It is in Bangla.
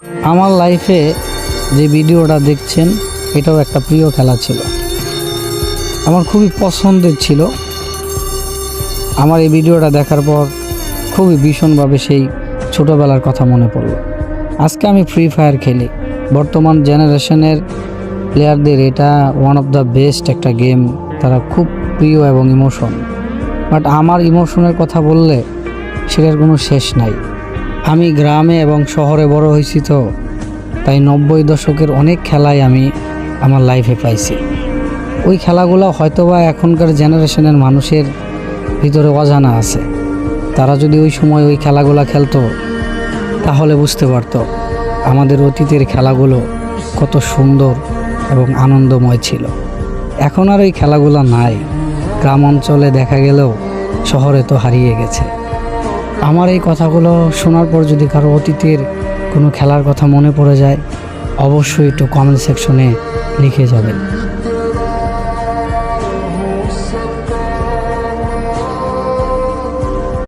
আমার লাইফে যে ভিডিওটা দেখছেন এটাও একটা প্রিয় খেলা ছিল, আমার খুবই পছন্দের ছিল। আমার এই ভিডিওটা দেখার পর খুবই ভীষণভাবে সেই ছোটোবেলার কথা মনে পড়ল। আজকে আমি ফ্রি ফায়ার খেলি। বর্তমান জেনারেশনের প্লেয়ারদের এটা ওয়ান অফ দ্য বেস্ট একটা গেম, তারা খুব প্রিয় এবং ইমোশন। বাট আমার ইমোশনের কথা বললে সেটার কোনো শেষ নাই। আমি গ্রামে এবং শহরে বড় হয়েছি, তো তাই 90 দশকের অনেক খেলাই আমি আমার লাইফে পাইছি। ওই খেলাগুলো হয়তোবা এখনকার জেনারেশনের মানুষের ভিতরে অজানা আছে। তারা যদি ওই সময় ওই খেলাগুলো খেলতো তাহলে বুঝতে পারতো আমাদের অতীতের খেলাগুলো কত সুন্দর এবং আনন্দময় ছিল। এখন আর ওই খেলাগুলো নাই, গ্রাম অঞ্চলে দেখা গেলেও শহরে তো হারিয়ে গেছে। আমার এই কথাগুলো শোনার পর যদি কারো অতীতের কোনো খেলার কথা মনে পড়ে যায়, অবশ্যই একটু কমেন্ট সেকশনে লিখে যাবেন।